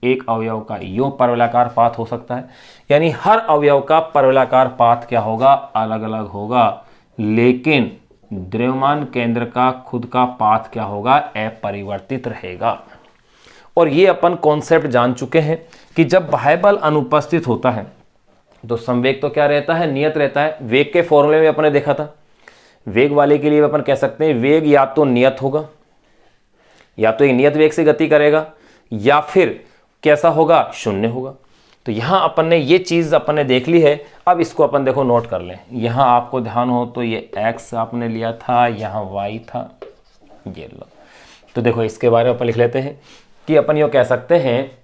S1: एक अवयव का यूं परवलयाकार पाथ हो सकता है, यानी हर अवयव का परवलयाकार पाथ क्या होगा, अलग अलग होगा। लेकिन द्रव्यमान केंद्र का खुद का पाथ क्या होगा, अपरिवर्तित रहेगा। और ये अपन कॉन्सेप्ट जान चुके हैं कि जब बाह्य बल अनुपस्थित होता है तो संवेग तो क्या रहता है, नियत रहता है। वेग के फॉर्मूले में अपने देखा था, वेग वाले के लिए अपन कह सकते हैं वेग या तो नियत होगा, या तो एक नियत वेग से गति करेगा, या फिर कैसा होगा, शून्य होगा। तो यहां अपन ने ये चीज अपन ने देख ली है। अब इसको अपन देखो नोट कर लें। यहां आपको ध्यान हो तो ये x आपने लिया था, यहां y था, ये लो। तो देखो इसके बारे में अपन लिख लेते हैं कि अपन यो कह सकते हैं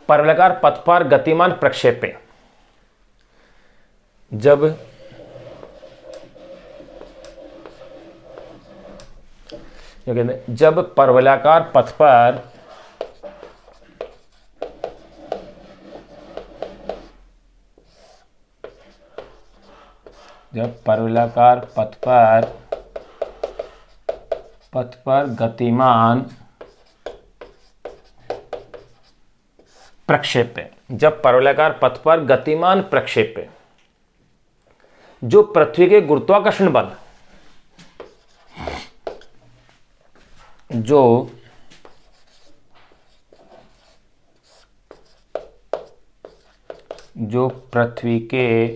S1: परवलयाकार पथ पर गतिमान प्रक्षेप्य जब परवलयाकार पथ पर पथ पर गतिमान प्रक्षेप्य, जब परवलयाकार पथ पर गतिमान प्रक्षेप्य जो पृथ्वी के गुरुत्वाकर्षण बल, जो पृथ्वी के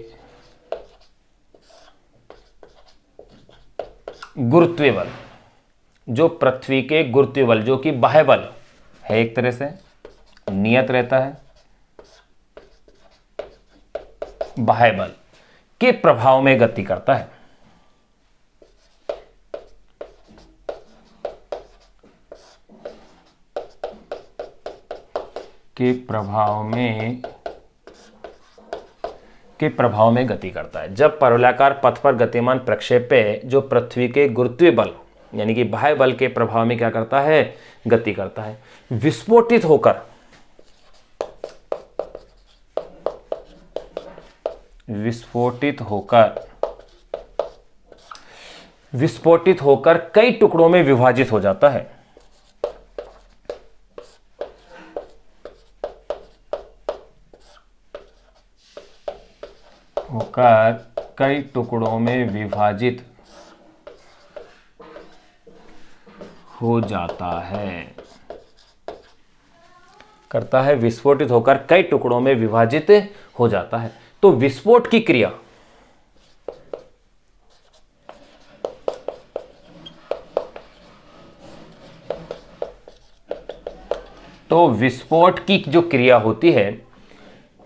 S1: गुरुत्वीय बल, जो कि बाह्य बल है, एक तरह से नियत रहता है, बाह्य बल के प्रभाव में गति करता है। के प्रभाव में गति करता है। जब परवलयाकार पथ पर गतिमान प्रक्षेप्य जो पृथ्वी के गुरुत्वीय बल यानी कि बाह्य बल के प्रभाव में क्या करता है, गति करता है, विस्फोटित होकर कई टुकड़ों में विभाजित हो जाता है। कई टुकड़ों में विभाजित हो जाता है, करता है, विस्फोटित होकर कई टुकड़ों में विभाजित हो जाता है। तो विस्फोट की क्रिया जो क्रिया होती है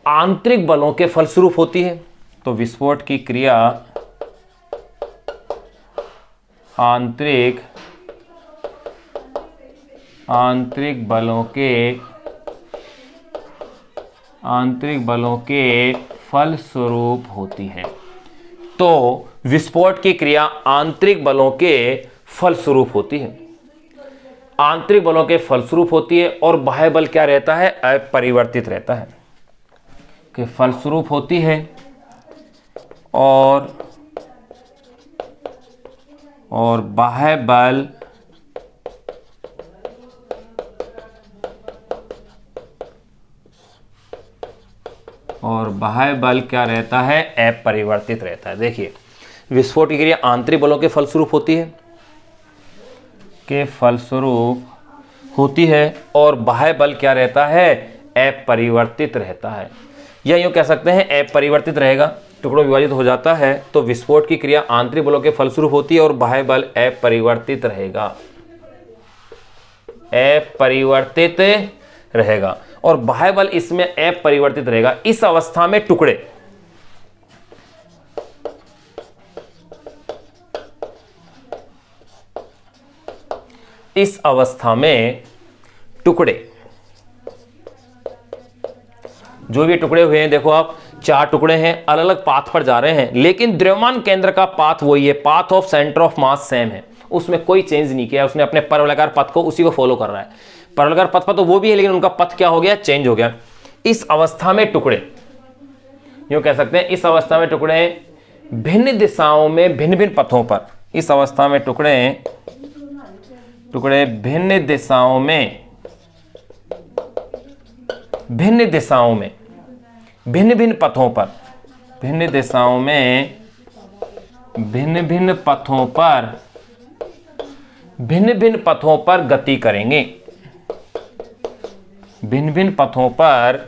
S1: आंतरिक बलों के फलस्वरूप होती है। तो विस्फोट की क्रिया आंतरिक बलों के फलस्वरूप होती है। तो विस्फोट की क्रिया आंतरिक बलों के फलस्वरूप होती है, आंतरिक बलों के फलस्वरूप होती है। और बाह्य बल क्या रहता है, अपरिवर्तित रहता है, के फलस्वरूप होती है। और बाह्य बल क्या रहता है, अपरिवर्तित रहता है। देखिए विस्फोट की क्रिया आंतरिक बलों के फलस्वरूप होती है, और बाह्य बल क्या रहता है, अपरिवर्तित रहता है। या यूं कह सकते हैं अपरिवर्तित रहेगा, टुकड़ों विभाजित हो जाता है। तो विस्फोट की क्रिया आंतरिक बलों के फलस्वरूप होती है और बाह्य बल अपरिवर्तित रहेगा। अपरिवर्तित रहेगा और बाह्य बल इसमें अपरिवर्तित रहेगा। इस अवस्था में टुकड़े जो भी टुकड़े हुए हैं, देखो आप 4 टुकड़े हैं, अलग अलग पाथ पर जा रहे हैं, लेकिन द्रव्यमान केंद्र का पाथ वही है, path of centre of mass same है, उसमें कोई चेंज नहीं किया, उसने अपने परवलयाकार पथ को उसी को फॉलो कर रहा है। परवलयाकार पथ पर तो वो भी है, लेकिन उनका पथ क्या हो गया, चेंज हो गया। इस अवस्था में टुकड़े, यूं कह सकते हैं, इस अवस्था में टुकड़े भिन्न दिशाओं में भिन्न भिन्न पथों पर, इस अवस्था में टुकड़े भिन्न दिशाओं में भिन्न भिन्न पथों पर, भिन्न दिशाओं में भिन्न भिन्न पथों पर गति करेंगे, भिन्न भिन्न पथों पर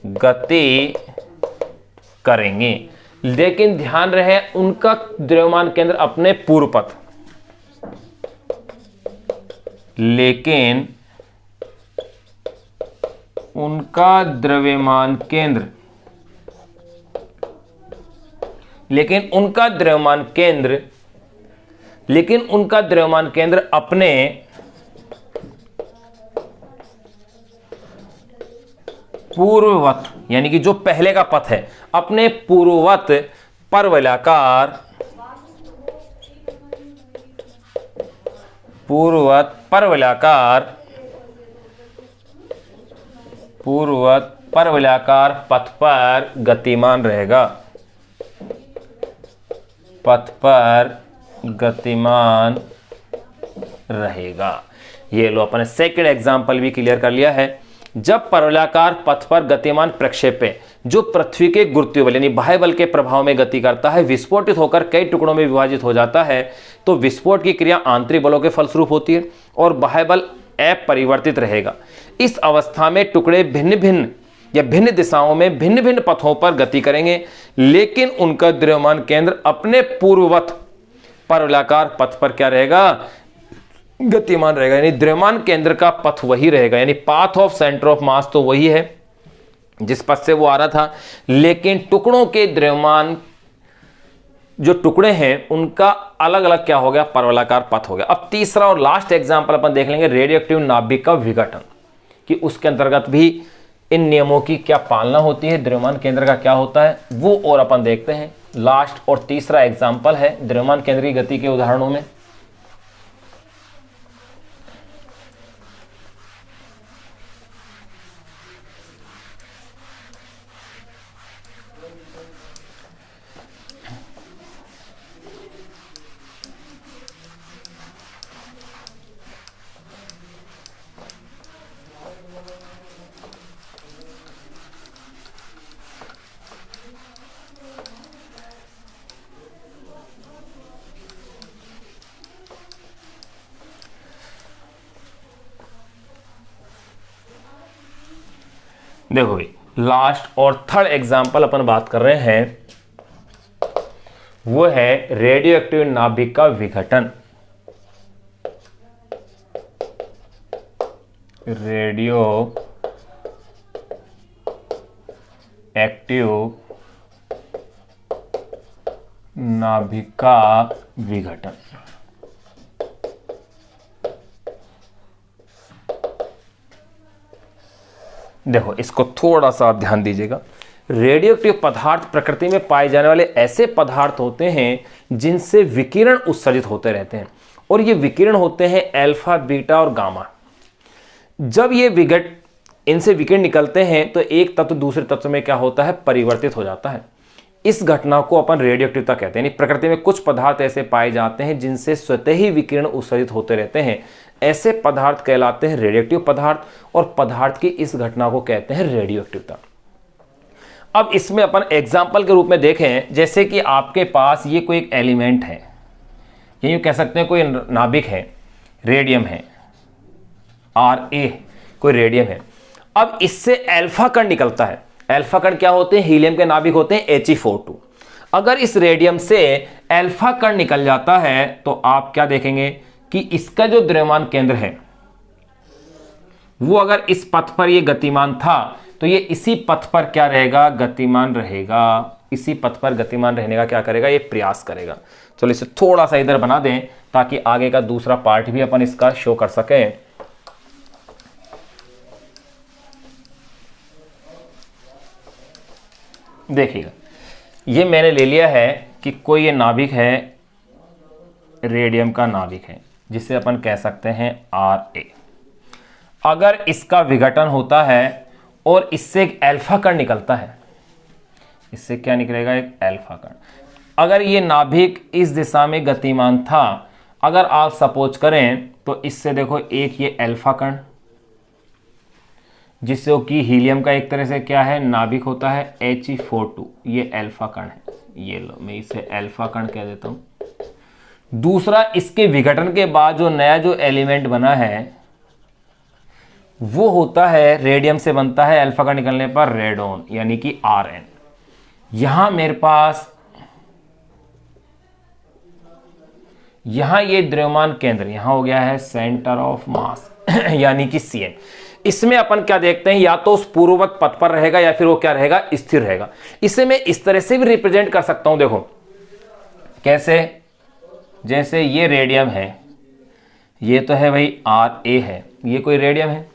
S1: गति करेंगे। लेकिन ध्यान रहे उनका द्रव्यमान केंद्र अपने पूर्व पथ, लेकिन उनका द्रव्यमान केंद्र अपने पूर्ववत, यानी कि जो पहले का पथ है, अपने पूर्ववत परवलयाकार पथ पर गतिमान रहेगा, ये लो अपने सेकंड एग्जांपल भी क्लियर कर लिया है। जब परवलयाकार पथ पर गतिमान प्रक्षेप्य जो पृथ्वी के गुरुत्वीय बल यानी बाह्य बल के प्रभाव में गति करता है, विस्फोटित होकर कई टुकड़ों में विभाजित हो जाता है, तो विस्फोट की क्रिया आंतरिक बलों के फलस्वरूप होती है और बाह्य बल अपरिवर्तित रहेगा। इस अवस्था में टुकड़े भिन्न दिशाओं में भिन्न भिन्न पथों पर गति करेंगे, लेकिन उनका द्रव्यमान केंद्र अपने पूर्ववत परवलयाकार पथ पर क्या रहेगा, गतिमान रहेगा। यानी द्रव्यमान केंद्र का पथ वही रहेगा, यानी path of centre of mass तो वही है जिस पथ से वो आ रहा था, लेकिन टुकड़ों के द्रव्यमान जो टुकड़े हैं उनका अलग अलग क्या हो गया, परवलयाकार पथ हो गया। अब तीसरा और लास्ट एग्जांपल अपन देख लेंगे, रेडियोएक्टिव नाभिक का विघटन, कि उसके अंतर्गत भी इन नियमों की क्या पालना होती है, द्रव्यमान केंद्र का क्या होता है, वो और अपन देखते हैं। लास्ट और तीसरा एग्जाम्पल है द्रव्यमान केंद्र की गति के उदाहरणों में। देखो भाई, लास्ट और थर्ड एग्जाम्पल अपन बात कर रहे हैं, वो है रेडियोएक्टिव नाभिक का विघटन। रेडियो एक्टिव नाभिक का विघटन। देखो इसको थोड़ा सा आप ध्यान दीजिएगा। रेडियोएक्टिव पदार्थ प्रकृति में पाए जाने वाले ऐसे पदार्थ होते हैं जिनसे विकिरण उत्सर्जित होते रहते हैं, और ये विकिरण होते हैं अल्फा, बीटा और गामा। जब ये इनसे विकिरण निकलते हैं तो एक तत्व दूसरे तत्व में क्या होता है, परिवर्तित हो जाता है। इस घटना को अपन रेडियोएक्टिवता कहते हैं। यानी प्रकृति में कुछ पदार्थ ऐसे पाए जाते हैं जिनसे स्वतः ही विकिरण उत्सर्जित होते रहते हैं, ऐसे पदार्थ कहलाते हैं रेडियोएक्टिव पदार्थ, और पदार्थ की इस घटना को कहते हैं रेडियोएक्टिवता। अब इसमें अपन एग्जाम्पल के रूप में देखें, जैसे कि आपके पास ये कोई एक एलिमेंट है, ये यूँ कह सकते हैं कोई नाभिक है, रेडियम है, Ra कोई रेडियम है। अब इससे अल्फा कण निकलता है। अल्फा कण क्या होते हैं, हीलियम के नाभिक होते हैं He42। अगर इस रेडियम से अल्फा कण निकल जाता है तो आप क्या देखेंगे कि इसका जो द्रव्यमान केंद्र है, वो अगर इस पथ पर ये गतिमान था तो ये इसी पथ पर क्या रहेगा, गतिमान रहेगा। इसी पथ पर गतिमान रहने का क्या करेगा, ये प्रयास करेगा। चलो इसे थोड़ा सा इधर बना दें ताकि आगे का दूसरा पार्ट भी अपन इसका शो कर सकें। देखिएगा, ये मैंने ले लिया है कि कोई ये नाभिक है, रेडियम का नाभिक है, जिसे अपन कह सकते हैं Ra। अगर इसका विघटन होता है और इससे एक अल्फा कण निकलता है, इससे क्या निकलेगा, एक अल्फा कण। अगर ये नाभिक इस दिशा में गतिमान था, अगर आप सपोज करें तो इससे देखो एक ये अल्फा कण, जिससे कि हीलियम का एक तरह से क्या है, नाभिक होता है He42, ये अल्फा कण है। ये लो, मैं इसे अल्फा कण कह देता हूं। दूसरा, इसके विघटन के बाद जो नया जो एलिमेंट बना है वो होता है, रेडियम से बनता है, अल्फा का निकलने पर रेडोन, यानी कि Rn। यहां मेरे पास, यहां ये द्रव्यमान केंद्र यहां हो गया है सेंटर ऑफ मास यानी कि Cn। इसमें अपन क्या देखते हैं, या तो उस पूर्ववत पथ पर रहेगा या फिर वो क्या रहेगा, स्थिर रहेगा। इसे मैं इस तरह से भी रिप्रेजेंट कर सकता हूं, देखो कैसे, जैसे ये रेडियम है, ये तो है भाई Ra है, ये कोई रेडियम है,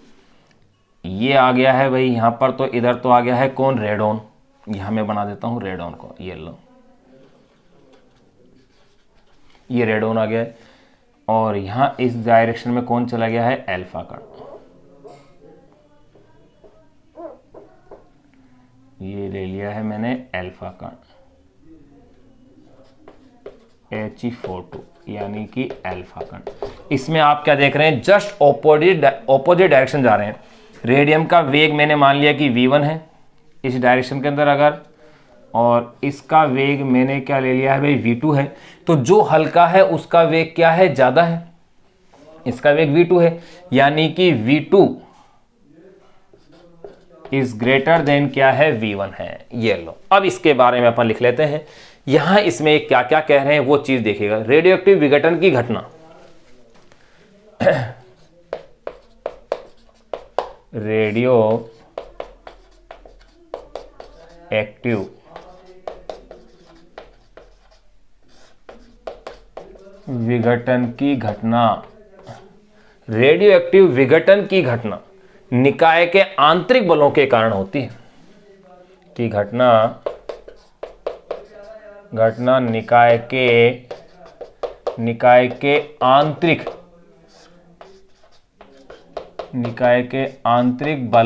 S1: ये आ गया है भाई यहां पर, तो इधर तो आ गया है कौन, रेडोन। यहां मैं बना देता हूं रेडोन को, ये लो, ये रेडोन आ गया है। और यहां इस डायरेक्शन में कौन चला गया है, अल्फा कण। ये ले लिया है मैंने अल्फा कण, He42, यानी कि अल्फा कण। इसमें आप क्या देख रहे हैं, जस्ट ऑपोजिट डायरेक्शन जा रहे हैं। रेडियम का वेग मैंने मान लिया कि v1 है इस डायरेक्शन के अंदर अगर, और इसका वेग मैंने क्या ले लिया है भाई, v2 है। तो जो हल्का है उसका वेग क्या है, ज्यादा है, इसका वेग v2 है, यानी कि v2 इज ग्रेटर देन क्या है, v1 है। ये लो, अब इसके बारे में अपन लिख लेते हैं। यहां इसमें क्या क्या कह रहे हैं वो चीज देखिएगा। रेडियो एक्टिव विघटन की घटना रेडियो एक्टिव विघटन की घटना, रेडियो एक्टिव विघटन की घटना निकाय के आंतरिक बलों के कारण होती है। कि घटना निकाय के आंतरिक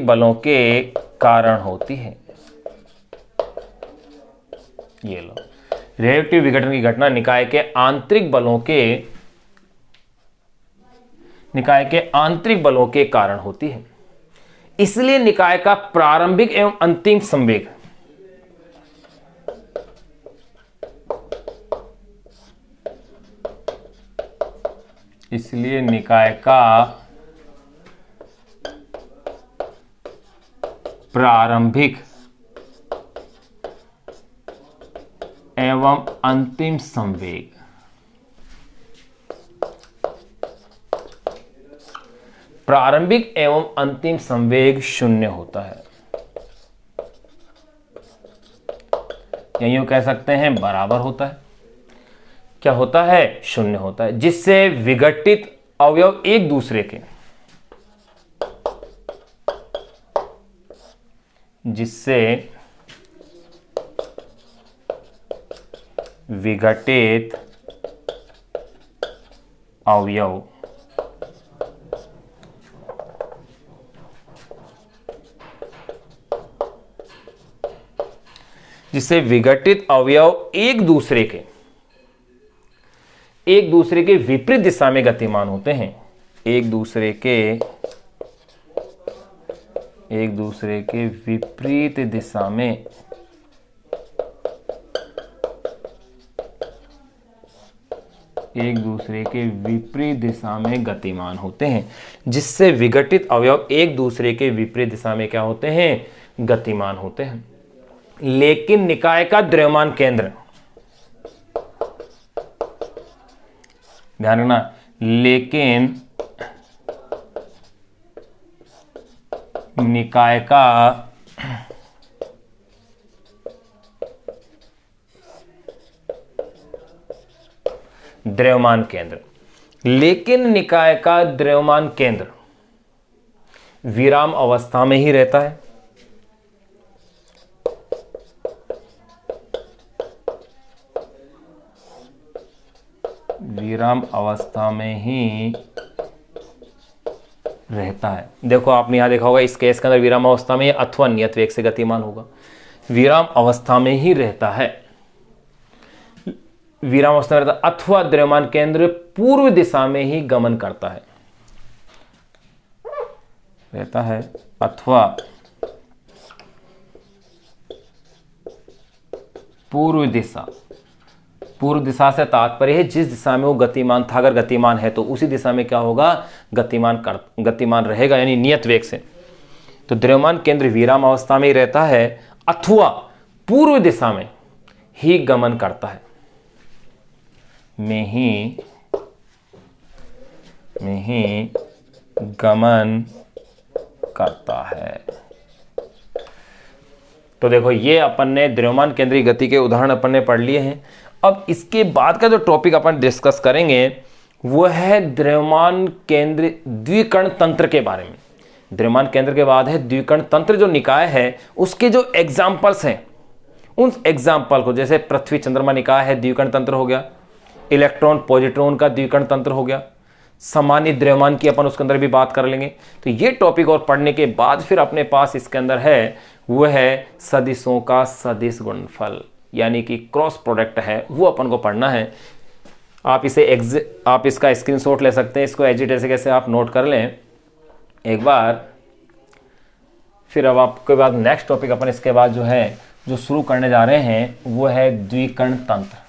S1: बलों के कारण होती है। ये लो, रेडियोएक्टिव विघटन की घटना निकाय के आंतरिक बलों के कारण होती है। इसलिए निकाय का प्रारंभिक एवं अंतिम संवेग एवं अंतिम संवेग प्रारंभिक एवं अंतिम संवेग शून्य होता है, या यूं कह सकते हैं बराबर होता है। क्या होता है, शून्य होता है, जिससे विघटित अवयव एक दूसरे के विघटित अवयव एक दूसरे के विपरीत दिशा में गतिमान होते हैं। एक दूसरे के विपरीत दिशा में गतिमान होते हैं, जिससे विघटित अवयव एक दूसरे के विपरीत दिशा में क्या होते हैं, गतिमान होते हैं। लेकिन निकाय का द्रव्यमान केंद्र, ध्यान रखना, लेकिन निकाय का द्रव्यमान केंद्र, लेकिन निकाय का द्रव्यमान केंद्र विराम अवस्था में ही रहता है। विराम अवस्था में ही रहता है। देखो आपने यहां देखा होगा इस केस के अंदर विराम अवस्था में अथवा नियत वेग से गतिमान होगा। विराम अवस्था में ही रहता है, विराम अवस्था में रहता है, अथवा द्रव्यमान केंद्र पूर्व दिशा में ही गमन करता है, रहता है, अथवा पूर्व दिशा। पूर्व दिशा से तात्पर्य है जिस दिशा में वो गतिमान था, अगर गतिमान है तो उसी दिशा में क्या होगा, गतिमान रहेगा, यानी नियत वेग से। तो द्रव्यमान केंद्र विराम अवस्था में ही रहता है अथवा पूर्व दिशा में ही गमन करता है, में ही गमन करता है। तो देखो ये अपन ने द्रव्यमान केंद्रीय गति के उदाहरण अपन ने पढ़ लिए हैं। अब इसके बाद का जो टॉपिक अपन डिस्कस करेंगे वो है द्रव्यमान केंद्र द्विकर्ण तंत्र के बारे में। द्रव्यमान केंद्र के बाद है द्विकर्ण तंत्र, जो निकाय है उसके जो एग्जाम्पल्स हैं उन एग्जाम्पल को, जैसे पृथ्वी चंद्रमा निकाय है द्विकर्ण तंत्र हो गया, इलेक्ट्रॉन पॉजिट्रॉन का द्विकर्ण तंत्र हो गया, सामान्य द्रव्यमान की अपन उसके अंदर भी बात कर लेंगे। तो ये टॉपिक और पढ़ने के बाद फिर अपने पास इसके अंदर है वो है सदिशों का सदिश गुणनफल, यानी कि क्रॉस प्रोडक्ट है, वो अपन को पढ़ना है। आप इसका स्क्रीनशॉट ले सकते हैं, इसको एज इट इज कैसे आप नोट कर लें एक बार। फिर अब आपके बाद नेक्स्ट टॉपिक अपन इसके बाद जो शुरू करने जा रहे हैं वो है द्विकर्ण तंत्र।